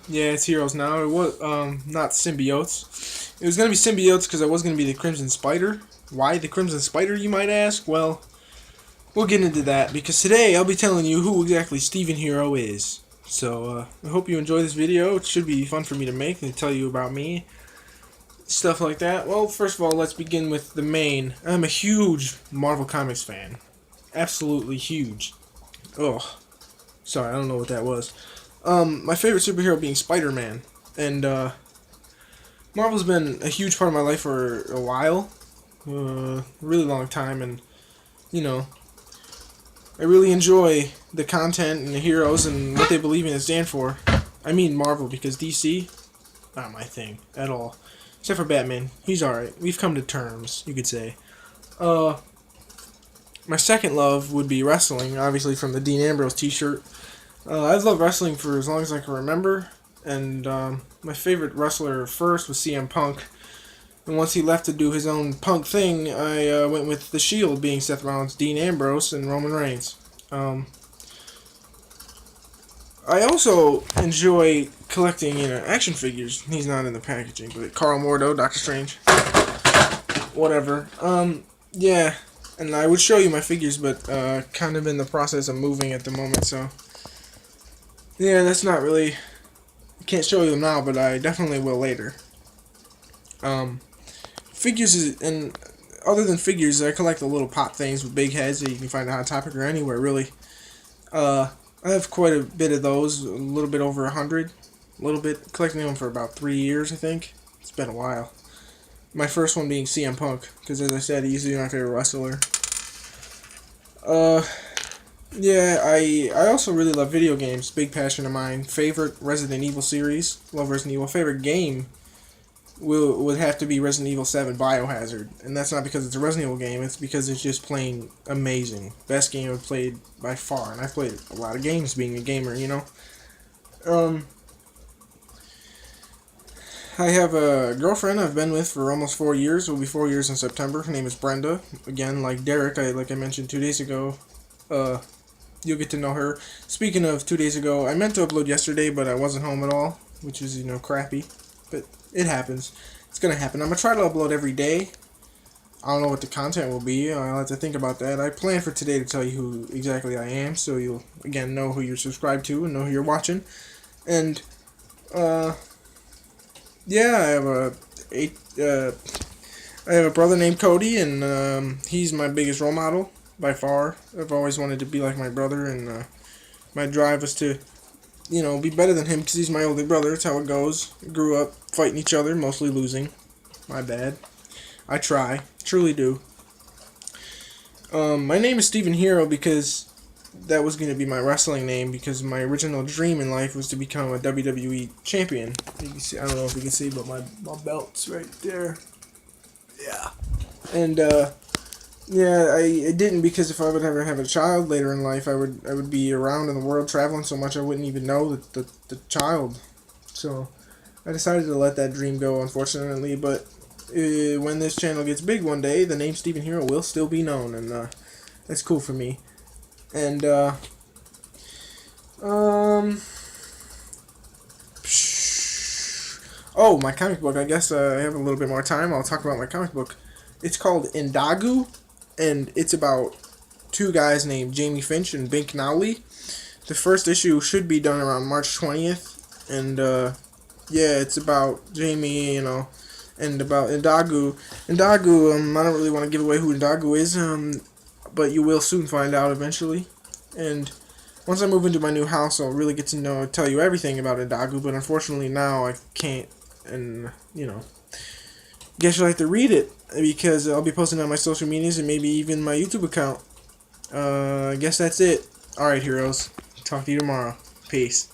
Yeah, it's Heroes now. It was not Symbiotes. It was gonna be Symbiotes because I was gonna be the Crimson Spider. Why the Crimson Spider, you might ask? Well, we'll get into that because today I'll be telling you who exactly Steven Hero is. So I hope you enjoy this video. It should be fun for me to make and tell you about me, stuff like that. Well, first of all, let's begin with the main. I'm a huge Marvel Comics fan, absolutely huge. Oh, sorry, I don't know what that was. My favorite superhero being Spider-Man, and Marvel's been a huge part of my life for a while, really long time, and you know, I really enjoy the content and the heroes and what they believe in and stand for. I mean Marvel because DC, not my thing at all, except for Batman. He's alright. We've come to terms, you could say. Uh, my second love would be wrestling, obviously from the Dean Ambrose T-shirt. I've loved wrestling for as long as I can remember, and my favorite wrestler first was CM Punk. And once he left to do his own Punk thing, I went with The Shield, being Seth Rollins, Dean Ambrose, and Roman Reigns. I also enjoy collecting, action figures. He's not in the packaging, but Carl Mordo, Doctor Strange, whatever. Yeah, and I would show you my figures, but kind of in the process of moving at the moment, so yeah, that's not really. I can't show you them now, but I definitely will later. Figures and other than figures, I collect the little pop things with big heads that you can find at Hot Topic or anywhere really. I have quite a bit of those, a little bit over 100. A little bit, collecting them for about 3 years, I think. It's been a while. My first one being CM Punk, because as I said, he's my favorite wrestler. Yeah, I also really love video games. Big passion of mine. Favorite Resident Evil series. Love Resident Evil. Favorite game would have to be Resident Evil 7 Biohazard. And that's not because it's a Resident Evil game. It's because it's just plain amazing. Best game I've played by far. And I've played a lot of games being a gamer, I have a girlfriend I've been with for almost 4 years. It will be 4 years in September. Her name is Brenda. Again, like Derek, like I mentioned 2 days ago. You'll get to know her. Speaking of 2 days ago, I meant to upload yesterday, but I wasn't home at all, which is, crappy. But it happens. It's going to happen. I'm going to try to upload every day. I don't know what the content will be. I'll have to think about that. I plan for today to tell you who exactly I am, so you'll, again, know who you're subscribed to and know who you're watching. And, yeah, I have a brother named Cody, and he's my biggest role model by far. I've always wanted to be like my brother, and my drive was to, be better than him because he's my older brother. That's how it goes. Grew up fighting each other, mostly losing. My bad. I try. Truly do. My name is Steven Hero because that was going to be my wrestling name because my original dream in life was to become a WWE champion. You can see, I don't know if you can see, but my belt's right there. Yeah. And, yeah, I didn't because if I would ever have a child later in life, I would be around in the world traveling so much I wouldn't even know the child. So I decided to let that dream go, unfortunately. But when this channel gets big one day, the name Steven Hero will still be known, and that's cool for me. And oh, my comic book. I guess I have a little bit more time. I'll talk about my comic book. It's called Indagu. And it's about two guys named Jamie Finch and Bink Nowley. The first issue should be done around March 20th. And, yeah, it's about Jamie, and about Indagu. Indagu, I don't really want to give away who Indagu is, but you will soon find out eventually. And once I move into my new house, I'll really get to tell you everything about Indagu, but unfortunately now I can't, and, guess you'll have to read it because I'll be posting on my social medias and maybe even my YouTube account. I guess that's it. Alright, heroes. Talk to you tomorrow. Peace.